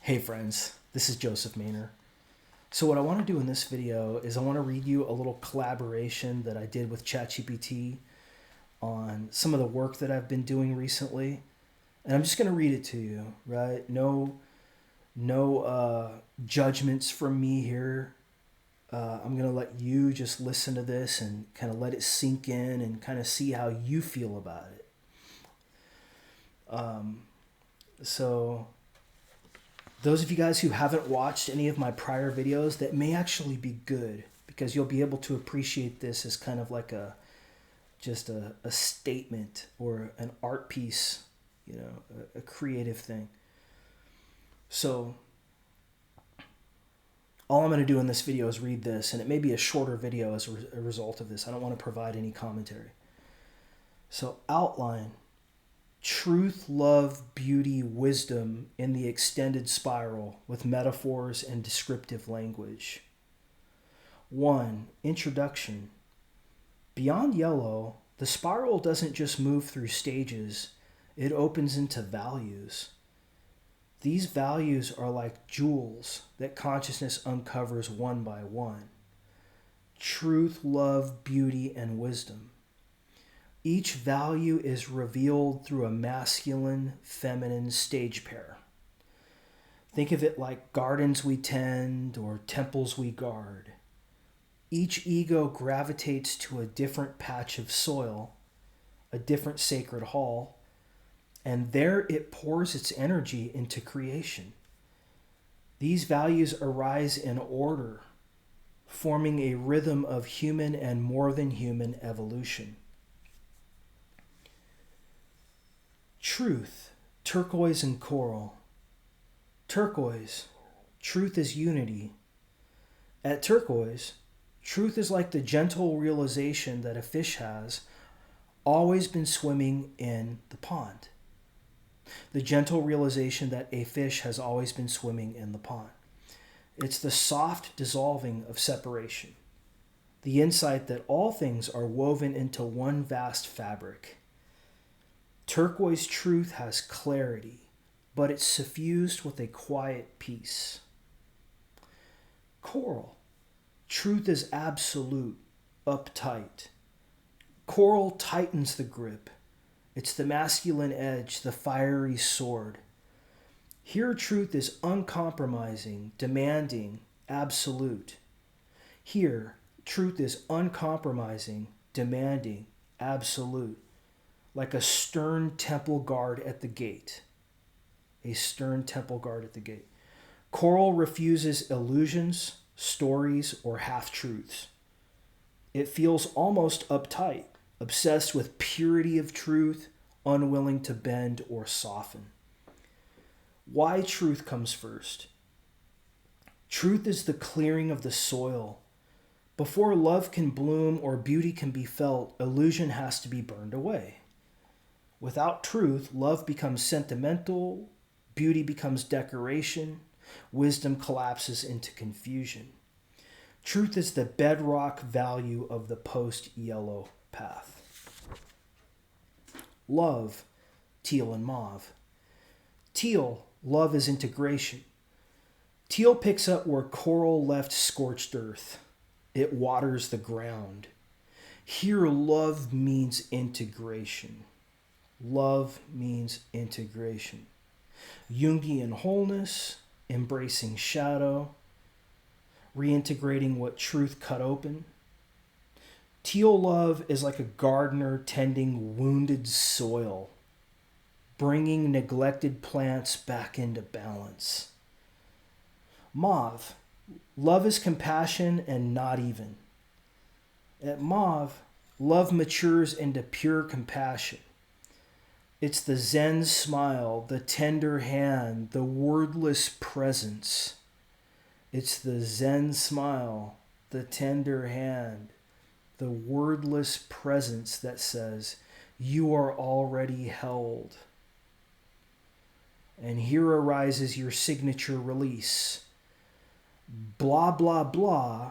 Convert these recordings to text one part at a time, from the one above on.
Hey friends, this is Joseph Maynor. So what I want to do in this video is I want to read you a little collaboration that I did with ChatGPT on some of the work that I've been doing recently. And I'm just going to read it to you, right? No judgments from me here. I'm going to let you just listen to this and kind of let it sink in and kind of see how you feel about it. So those of you guys who haven't watched any of my prior videos, that may actually be good because you'll be able to appreciate this as kind of like a statement or an art piece, a creative thing. So all I'm going to do in this video is read this, and it may be a shorter video as a result of this. I don't want to provide any commentary. So outline: truth, love, beauty, wisdom in the extended spiral with metaphors and descriptive language. 1. Introduction. Beyond yellow, the spiral doesn't just move through stages, it opens into values. These values are like jewels that consciousness uncovers one by one. Truth, love, beauty, and wisdom. Each value is revealed through a masculine-feminine stage pair. Think of it like gardens we tend or temples we guard. Each ego gravitates to a different patch of soil, a different sacred hall, and there it pours its energy into creation. These values arise in order, forming a rhythm of human and more than human evolution. Truth, turquoise and coral. Turquoise, truth is unity. At turquoise, truth is like the gentle realization that a fish has always been swimming in the pond. The gentle realization that a fish has always been swimming in the pond. It's the soft dissolving of separation. The insight that all things are woven into one vast fabric. Turquoise truth has clarity, but it's suffused with a quiet peace. Coral. Truth is absolute, uptight. Coral tightens the grip. It's the masculine edge, the fiery sword. Here truth is uncompromising, demanding, absolute. Here, truth is uncompromising, demanding, absolute. Like a stern temple guard at the gate. A stern temple guard at the gate. Coral refuses illusions, stories, or half-truths. It feels almost uptight, obsessed with purity of truth, unwilling to bend or soften. Why truth comes first? Truth is the clearing of the soil. Before love can bloom or beauty can be felt, illusion has to be burned away. Without truth, love becomes sentimental, beauty becomes decoration, wisdom collapses into confusion. Truth is the bedrock value of the post-yellow path. Love, teal and mauve. Teal, love is integration. Teal picks up where coral left scorched earth. It waters the ground. Here, love means integration. Love means integration. Jungian wholeness, embracing shadow, reintegrating what truth cut open. Teal love is like a gardener tending wounded soil, bringing neglected plants back into balance. Mauve, love is compassion and not even. At mauve, love matures into pure compassion. It's the Zen smile, the tender hand, the wordless presence. It's the Zen smile, the tender hand, the wordless presence that says, you are already held. And here arises your signature release. Blah, blah, blah,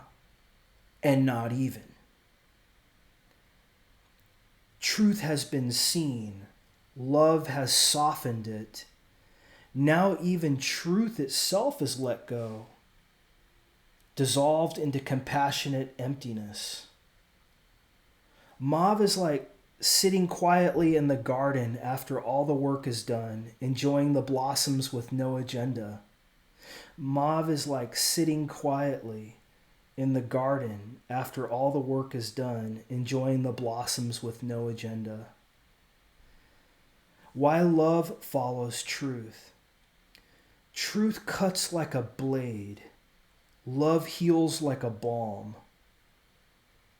and not even. Truth has been seen. Love has softened it. Now even truth itself is let go, dissolved into compassionate emptiness. Mauve is like sitting quietly in the garden after all the work is done, enjoying the blossoms with no agenda. Mauve is like sitting quietly in the garden after all the work is done, enjoying the blossoms with no agenda. Why love follows truth. Truth cuts like a blade. Love heals like a balm.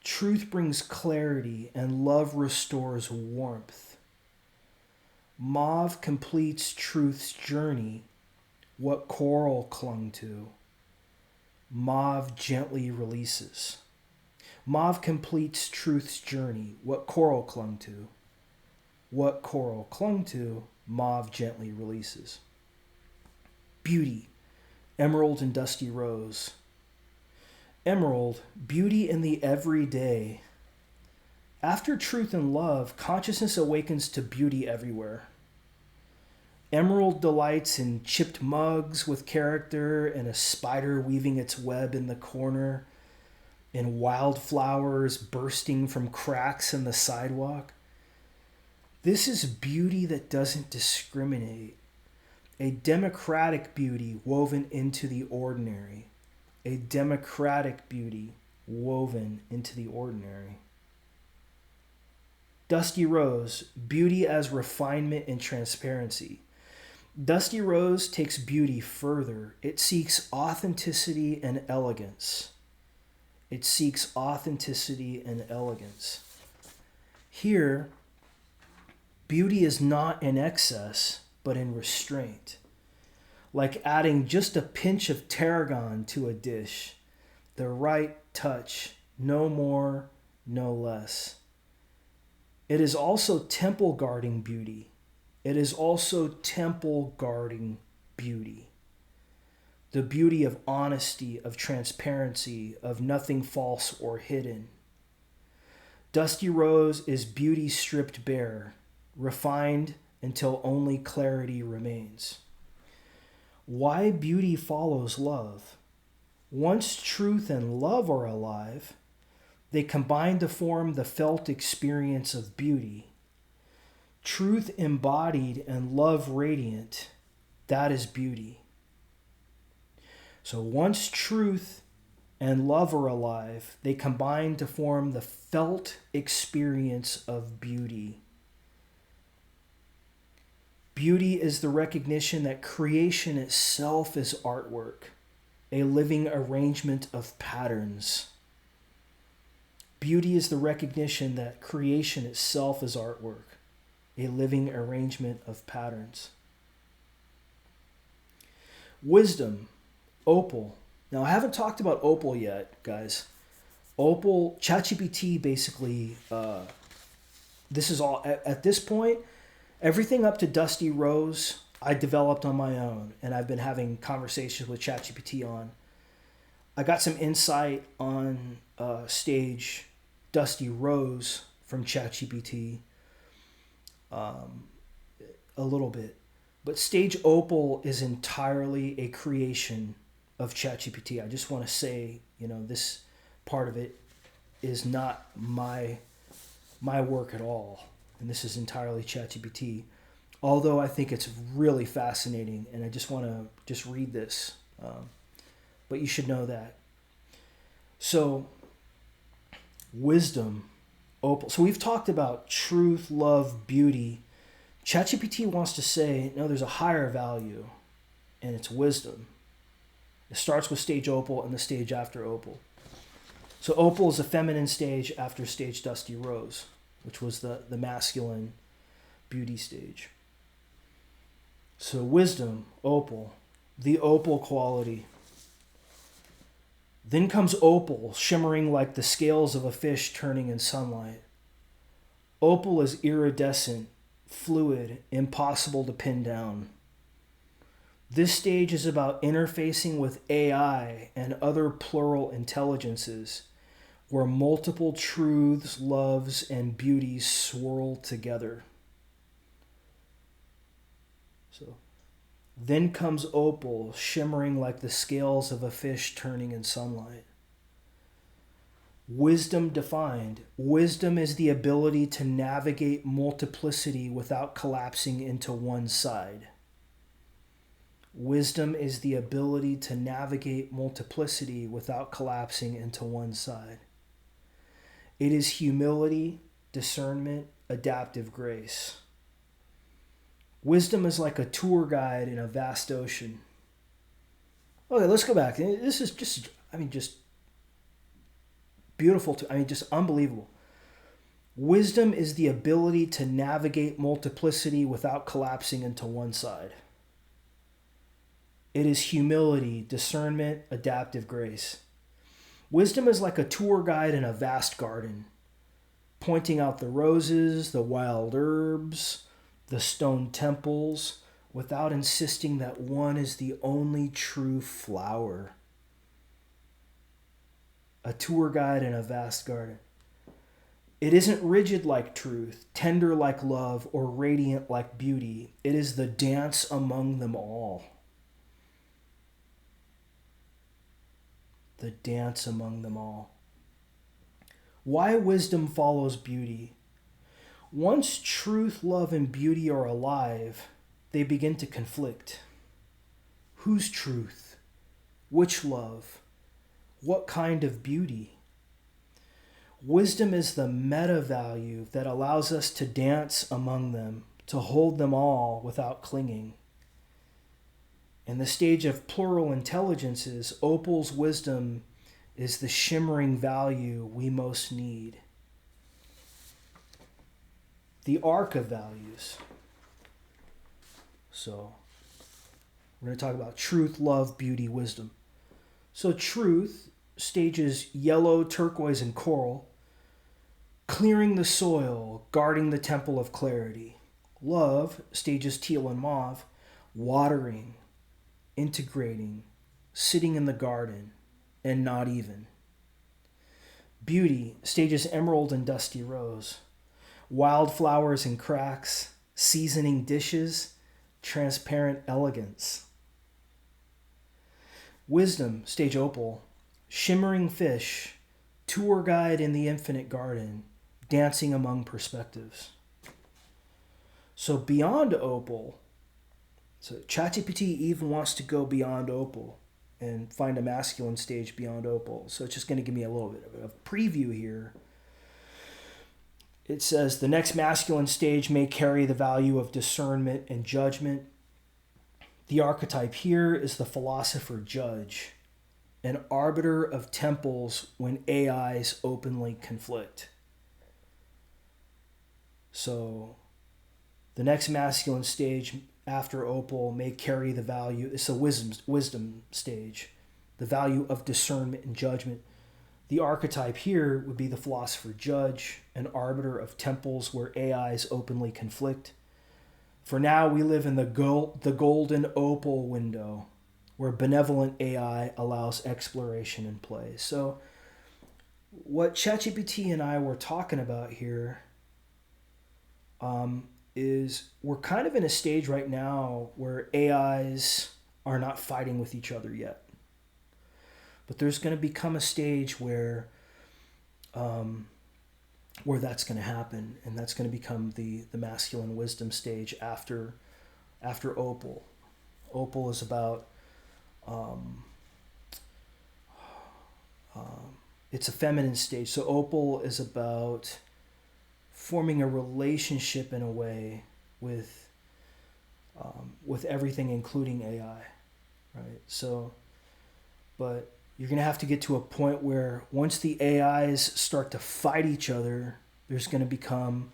Truth brings clarity and love restores warmth. Mauve completes truth's journey, what coral clung to. Mauve gently releases. Mauve completes truth's journey, what coral clung to. What coral clung to, mauve gently releases. Beauty, emerald and dusty rose. Emerald, beauty in the everyday. After truth and love, consciousness awakens to beauty everywhere. Emerald delights in chipped mugs with character and a spider weaving its web in the corner, and wildflowers bursting from cracks in the sidewalk. This is beauty that doesn't discriminate, a democratic beauty woven into the ordinary. A democratic beauty woven into the ordinary. Dusty Rose, beauty as refinement and transparency. Dusty Rose takes beauty further. It seeks authenticity and elegance. It seeks authenticity and elegance. Here, beauty is not in excess, but in restraint. Like adding just a pinch of tarragon to a dish. The right touch, no more, no less. It is also temple guarding beauty. It is also temple guarding beauty. The beauty of honesty, of transparency, of nothing false or hidden. Dusty Rose is beauty stripped bare, refined until only clarity remains. Why beauty follows love. Once truth and love are alive, they combine to form the felt experience of beauty. Truth embodied and love radiant, that is beauty. So once truth and love are alive, they combine to form the felt experience of beauty. Beauty is the recognition that creation itself is artwork, a living arrangement of patterns. Beauty is the recognition that creation itself is artwork, a living arrangement of patterns. Wisdom, opal. Now, I haven't talked about opal yet, guys. Opal, ChatGPT basically, this is all, at this point, everything up to Dusty Rose, I developed on my own, and I've been having conversations with ChatGPT on. I got some insight on stage Dusty Rose from ChatGPT, a little bit. But stage Opal is entirely a creation of ChatGPT. I just want to say, this part of it is not my work at all. And this is entirely ChatGPT. Although I think it's really fascinating, and I just want to read this. But you should know that. So, wisdom, opal. So we've talked about truth, love, beauty. ChatGPT wants to say, no, there's a higher value, and it's wisdom. It starts with stage opal and the stage after opal. So opal is a feminine stage after stage Dusty Rose, which was the masculine beauty stage. So wisdom, opal, the opal quality. Then comes opal, shimmering like the scales of a fish turning in sunlight. Opal is iridescent, fluid, impossible to pin down. This stage is about interfacing with AI and other plural intelligences, where multiple truths, loves, and beauties swirl together. So, Then comes opal, shimmering like the scales of a fish turning in sunlight. Wisdom defined. Wisdom is the ability to navigate multiplicity without collapsing into one side. Wisdom is the ability to navigate multiplicity without collapsing into one side. It is humility, discernment, adaptive grace. Wisdom is like a tour guide in a vast ocean. Okay, let's go back. This is just beautiful. Just unbelievable. Wisdom is the ability to navigate multiplicity without collapsing into one side. It is humility, discernment, adaptive grace. Wisdom is like a tour guide in a vast garden, pointing out the roses, the wild herbs, the stone temples, without insisting that one is the only true flower. A tour guide in a vast garden. It isn't rigid like truth, tender like love, or radiant like beauty. It is the dance among them all. The dance among them all. Why wisdom follows beauty? Once truth, love, and beauty are alive, they begin to conflict. Whose truth? Which love? What kind of beauty? Wisdom is the meta value that allows us to dance among them, to hold them all without clinging. In the stage of plural intelligences, opal's wisdom is the shimmering value we most need. The arc of values. So, we're going to talk about truth, love, beauty, wisdom. So, truth stages yellow, turquoise, and coral, clearing the soil, guarding the temple of clarity. Love stages teal and mauve, watering, integrating, sitting in the garden, and not even. Beauty stages emerald and dusty rose, wildflowers and cracks, seasoning dishes, transparent elegance. Wisdom, stage opal, shimmering fish, tour guide in the infinite garden, dancing among perspectives. So beyond opal, so ChatGPT even wants to go beyond opal and find a masculine stage beyond opal. So it's just going to give me a little bit of a preview here. It says the next masculine stage may carry the value of discernment and judgment. The archetype here is the philosopher judge, an arbiter of temples when AIs openly conflict. So the next masculine stage after opal may carry the value, it's a wisdom stage, the value of discernment and judgment. The archetype here would be the philosopher judge, an arbiter of temples where AIs openly conflict. For now, we live in the golden opal window, where benevolent AI allows exploration and play. So what ChatGPT and I were talking about here is we're kind of in a stage right now where AIs are not fighting with each other yet. But there's going to become a stage where that's going to happen, and that's going to become the masculine wisdom stage after opal. Opal is about it's a feminine stage. So opal is about forming a relationship in a way with everything, including AI, right? So, but you're going to have to get to a point where once the AIs start to fight each other, there's going to become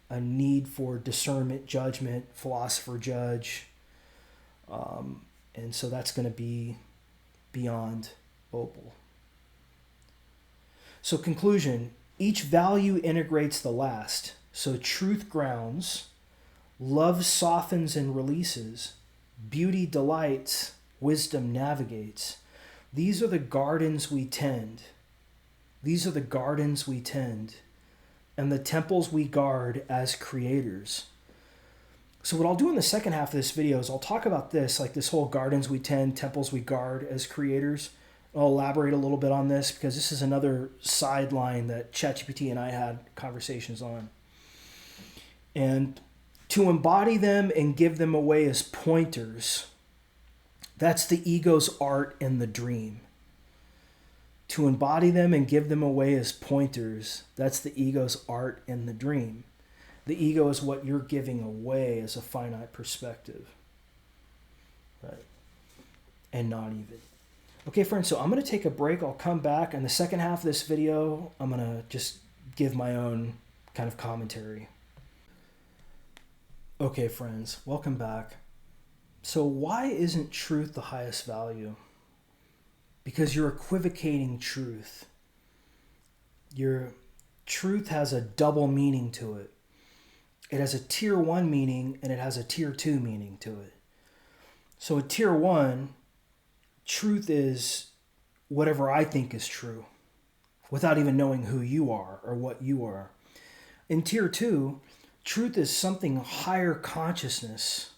a need for discernment, judgment, philosopher judge. And so that's going to be beyond opal. So conclusion, each value integrates the last. So truth grounds, love softens and releases, beauty delights, wisdom navigates. These are the gardens we tend. These are the gardens we tend, and the temples we guard as creators. So what I'll do in the second half of this video is I'll talk about this, like this whole gardens we tend, temples we guard as creators. I'll elaborate a little bit on this because this is another sideline that ChatGPT and I had conversations on. And to embody them and give them away as pointers, that's the ego's art in the dream. To embody them and give them away as pointers, that's the ego's art in the dream. The ego is what you're giving away as a finite perspective. Right? And not even. Okay, friends, so I'm going to take a break. I'll come back. In the second half of this video, I'm going to just give my own kind of commentary. Okay, friends, welcome back. So why isn't truth the highest value? Because you're equivocating truth. Your truth has a double meaning to it. It has a tier 1 meaning and it has a tier 2 meaning to it. So a tier 1, truth is whatever I think is true without even knowing who you are or what you are. In tier 2, truth is something higher consciousness,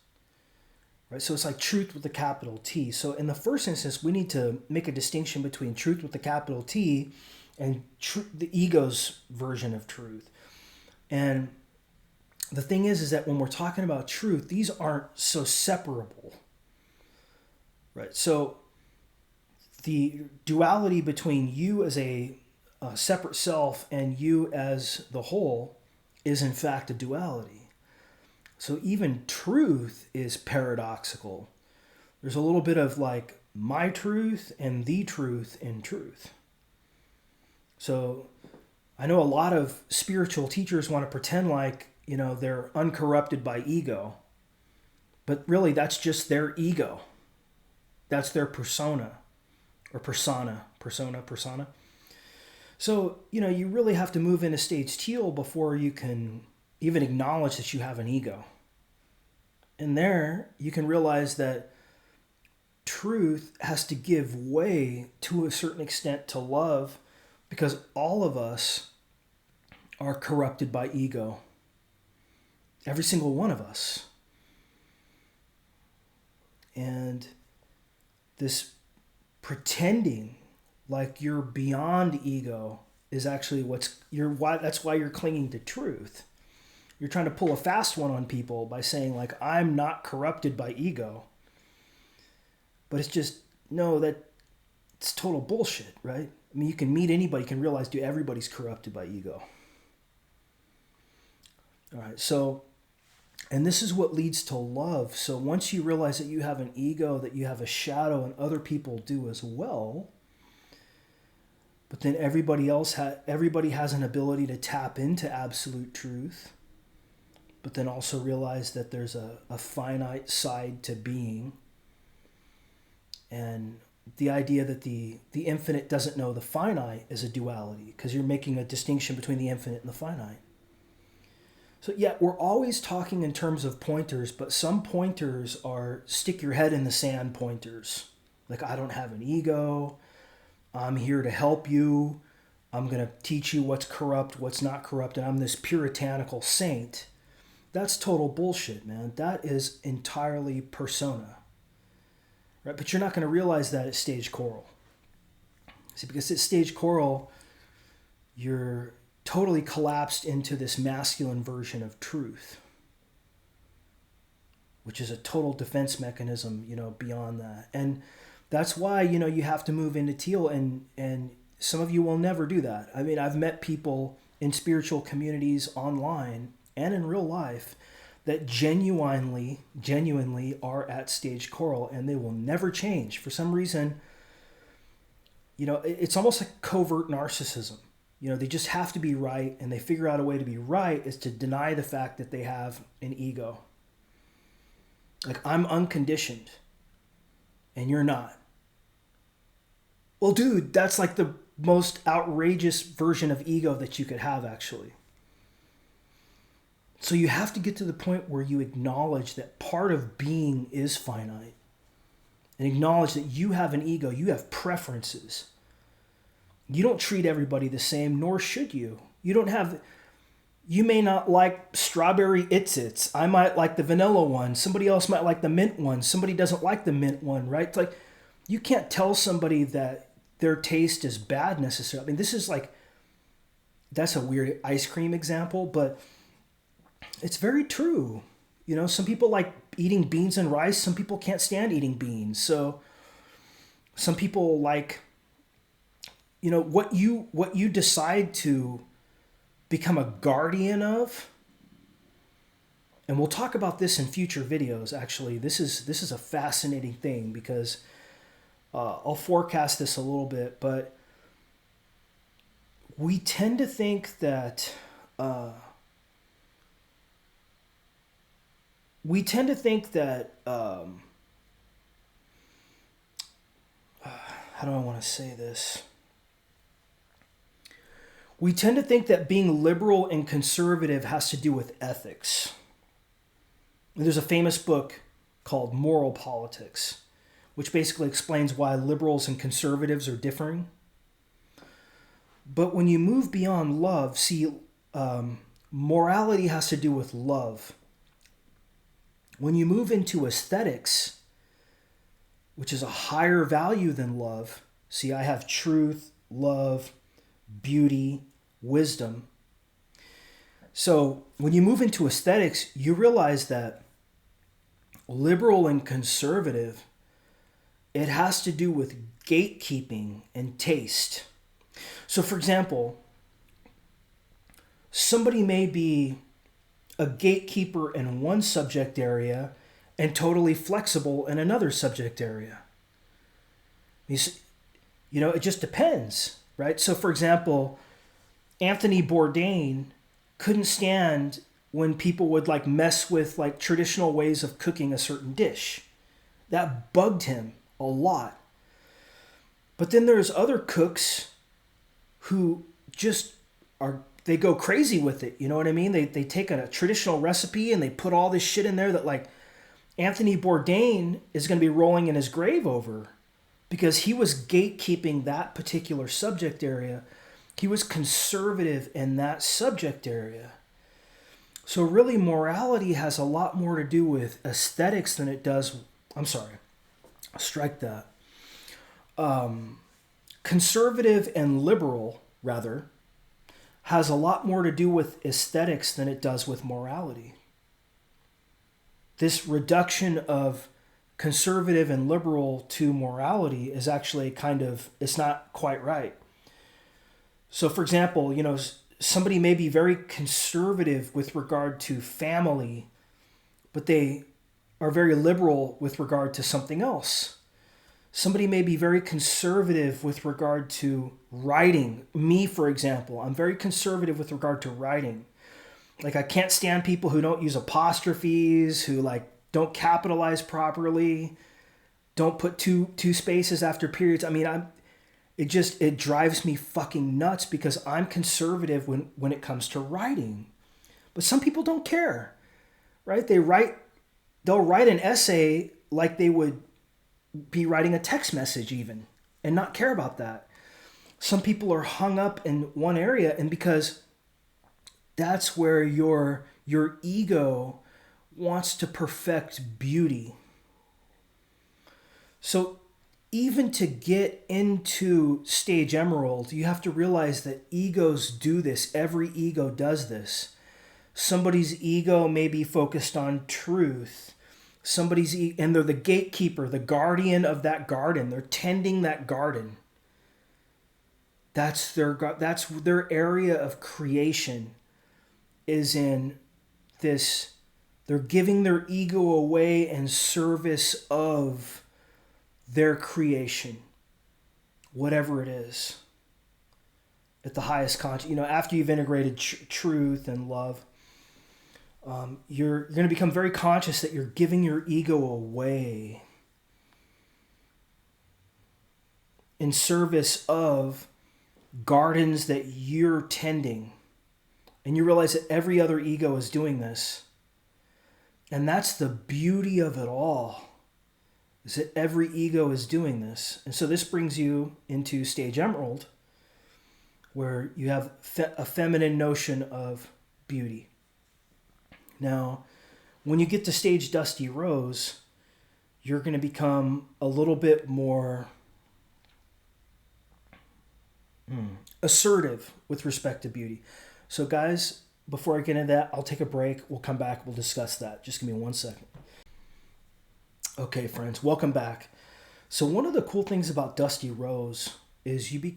right? So it's like truth with a capital T. So in the first instance, we need to make a distinction between truth with the capital T and the ego's version of truth. And the thing is that when we're talking about truth, these aren't so separable, right? So the duality between you as a separate self and you as the whole is in fact a duality. So even truth is paradoxical. There's a little bit of like my truth and the truth in truth. So I know a lot of spiritual teachers want to pretend like, you know, they're uncorrupted by ego. But really, that's just their ego. That's their persona. Or persona. So, you know, you really have to move into stage teal before you can even acknowledge that you have an ego. And there, you can realize that truth has to give way to a certain extent to love because all of us are corrupted by ego. Every single one of us. And this pretending like you're beyond ego is actually that's why you're clinging to truth. You're trying to pull a fast one on people by saying like, I'm not corrupted by ego. But it's just, no, it's total bullshit, right? I mean, you can meet anybody, you can realize, dude, everybody's corrupted by ego. All right, so, and this is what leads to love. So once you realize that you have an ego, that you have a shadow, and other people do as well, but then everybody has an ability to tap into absolute truth, but then also realize that there's a finite side to being. And the idea that the infinite doesn't know the finite is a duality, because you're making a distinction between the infinite and the finite. So yeah, we're always talking in terms of pointers, but some pointers are stick your head in the sand pointers. Like, I don't have an ego. I'm here to help you. I'm going to teach you what's corrupt, what's not corrupt, and I'm this puritanical saint. That's total bullshit, man. That is entirely persona. Right? But you're not going to realize that at stage coral. See, because at stage coral, you're totally collapsed into this masculine version of truth, which is a total defense mechanism, you know, beyond that. And that's why, you know, you have to move into teal, and some of you will never do that. I mean, I've met people in spiritual communities online and in real life that genuinely are at stage coral, and they will never change. For some reason, you know, it's almost like covert narcissism. You know, they just have to be right, and they figure out a way to be right is to deny the fact that they have an ego. Like, I'm unconditioned, and you're not. Well, dude, that's like the most outrageous version of ego that you could have, actually. So you have to get to the point where you acknowledge that part of being is finite, and acknowledge that you have an ego, you have preferences. You don't treat everybody the same, nor should you. You don't have You may not like strawberry Its. I might like the vanilla one. Somebody else might like the mint one. Somebody doesn't like the mint one, right? It's like you can't tell somebody that their taste is bad necessarily. I mean, this is like, that's a weird ice cream example, but it's very true. You know, some people like eating beans and rice. Some people can't stand eating beans. So some people like, you know, what you decide to become a guardian of. And we'll talk about this in future videos. Actually, this is a fascinating thing because I'll forecast this a little bit, but we tend to think that how do I want to say this? We tend to think that being liberal and conservative has to do with ethics. There's a famous book called Moral Politics, which basically explains why liberals and conservatives are differing. But when you move beyond love, see, morality has to do with love. When you move into aesthetics, which is a higher value than love, see, I have truth, love, beauty, wisdom. So when you move into aesthetics, you realize that liberal and conservative, it has to do with gatekeeping and taste. So for example, somebody may be a gatekeeper in one subject area and totally flexible in another subject area. You know, it just depends, right? So for example, Anthony Bourdain couldn't stand when people would like mess with like traditional ways of cooking a certain dish. That bugged him a lot. But then there's other cooks who just they go crazy with it. You know what I mean? They take a traditional recipe and they put all this shit in there that like Anthony Bourdain is going to be rolling in his grave over because he was gatekeeping that particular subject area. He was conservative in that subject area. So really morality has a lot more to do with aesthetics than it does, I'm sorry, strike that. Conservative and liberal, rather, has a lot more to do with aesthetics than it does with morality. This reduction of conservative and liberal to morality is actually it's not quite right. So for example, you know, somebody may be very conservative with regard to family, but they are very liberal with regard to something else. Somebody may be very conservative with regard to writing. Me, for example, I'm very conservative with regard to writing. Like I can't stand people who don't use apostrophes, who like don't capitalize properly, don't put two spaces after periods. I mean, it drives me fucking nuts because I'm conservative when it comes to writing. But some people don't care, right? They'll write an essay like they would be writing a text message even and not care about that. Some people are hung up in one area, and because that's where your ego wants to perfect beauty. So even to get into Stage Emerald, you have to realize that egos do this. Every ego does this. Somebody's ego may be focused on truth. And they're the gatekeeper, the guardian of that garden. They're tending that garden. That's their area of creation, is in this. They're giving their ego away in service of their creation, whatever it is, at the highest conscious. You know, after you've integrated truth and love, you're going to become very conscious that you're giving your ego away in service of gardens that you're tending. And you realize that every other ego is doing this. And that's the beauty of it all, is that every ego is doing this. And so this brings you into Stage Emerald, where you have a feminine notion of beauty. Now, when you get to stage Dusty Rose, you're going to become a little bit more assertive with respect to beauty. So guys, before I get into that, I'll take a break. We'll come back. We'll discuss that. Just give me 1 second. Okay, friends, welcome back. So one of the cool things about Dusty Rose is you're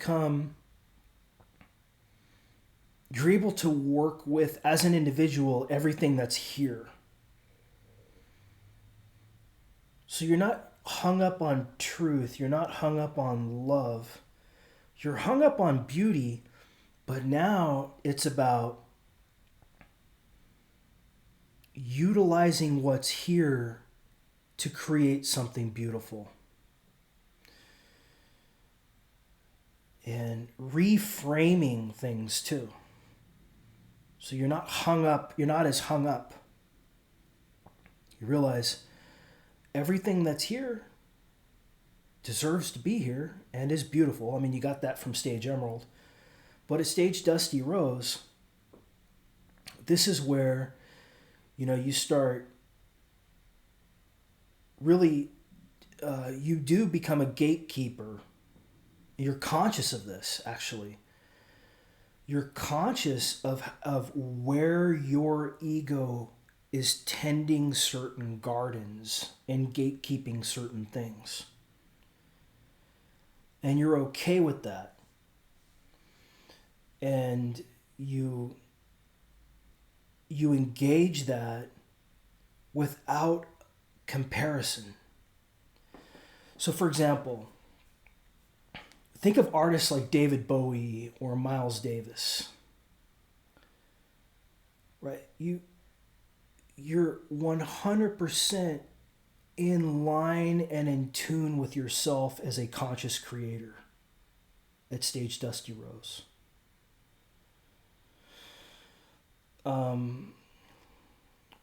able to work with, as an individual, everything that's here. So you're not hung up on truth. You're not hung up on love. You're hung up on beauty, but now it's about utilizing what's here to create something beautiful. And reframing things too. So you're not as hung up. You realize everything that's here deserves to be here and is beautiful. I mean, you got that from Stage Emerald. But at Stage Dusty Rose, this is where, you start really, you do become a gatekeeper. You're conscious of this, actually. You're conscious of where your ego is tending certain gardens and gatekeeping certain things. And you're okay with that. And you engage that without comparison. So for example, think of artists like David Bowie or Miles Davis. Right? You're 100% in line and in tune with yourself as a conscious creator at Stage Dusty Rose.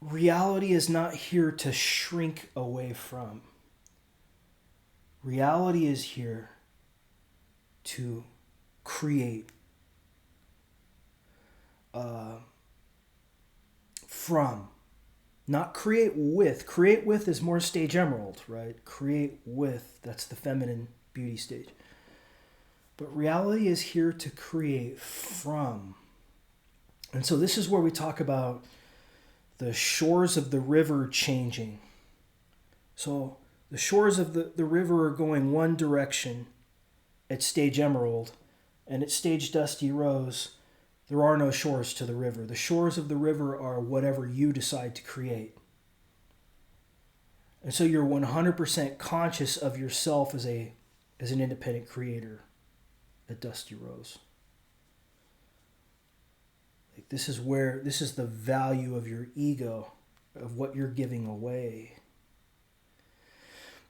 Reality is not here to shrink away from. Reality is here to create from. Not create with. Create with is more Stage Emerald, right? Create with, that's the feminine beauty stage. But reality is here to create from. And so this is where we talk about the shores of the river changing. So the shores of the river are going one direction at Stage Emerald, and at Stage Dusty Rose, there are no shores to the river. The shores of the river are whatever you decide to create. And so you're 100% conscious of yourself as an independent creator at Dusty Rose. This is the value of your ego, of what you're giving away.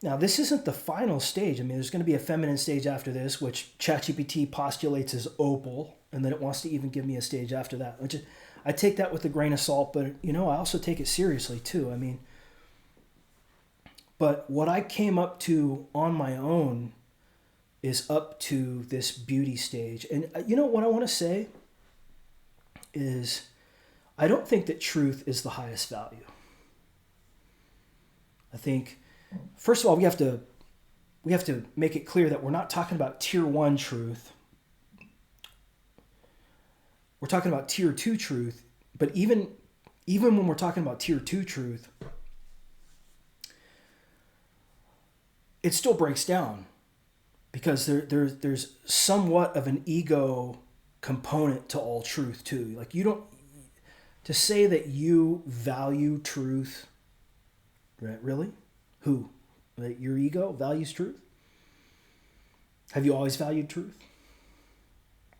Now, this isn't the final stage. I mean, there's going to be a feminine stage after this, which ChatGPT postulates as opal, and then it wants to even give me a stage after that. Which I take that with a grain of salt, but I also take it seriously too. I mean, but what I came up to on my own is up to this beauty stage. And what I want to say is, I don't think that truth is the highest value. I think, first of all, we have to make it clear that we're not talking about tier 1 truth. We're talking about tier 2 truth. But even when we're talking about tier 2 truth, it still breaks down, because there's somewhat of an ego component to all truth too. Like, you don't, to say that you value truth, right? Really? Who? That your ego values truth? Have you always valued truth?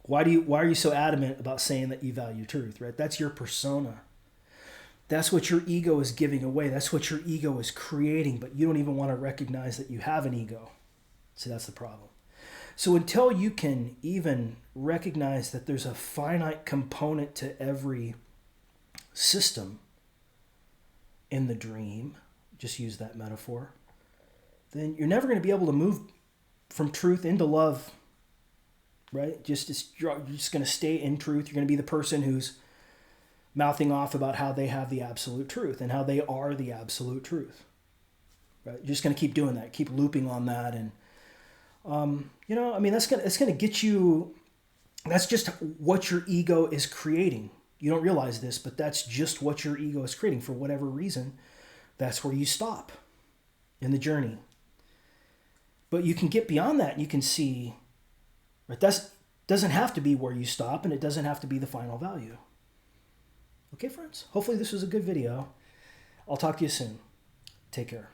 Why are you so adamant about saying that you value truth, right? That's your persona. That's what your ego is giving away. That's what your ego is creating, but you don't even want to recognize that you have an ego. So that's the problem. So until you can even recognize that there's a finite component to every system in the dream, just use that metaphor, then you're never going to be able to move from truth into love, right? You're just going to stay in truth. You're going to be the person who's mouthing off about how they have the absolute truth and how they are the absolute truth. Right? You're just going to keep doing that, keep looping on that, and I mean, it's gonna get you. That's just what your ego is creating. You don't realize this, but that's just what your ego is creating for whatever reason. That's where you stop in the journey. But you can get beyond that. And you can see, right? That doesn't have to be where you stop, and it doesn't have to be the final value. Okay, friends. Hopefully this was a good video. I'll talk to you soon. Take care.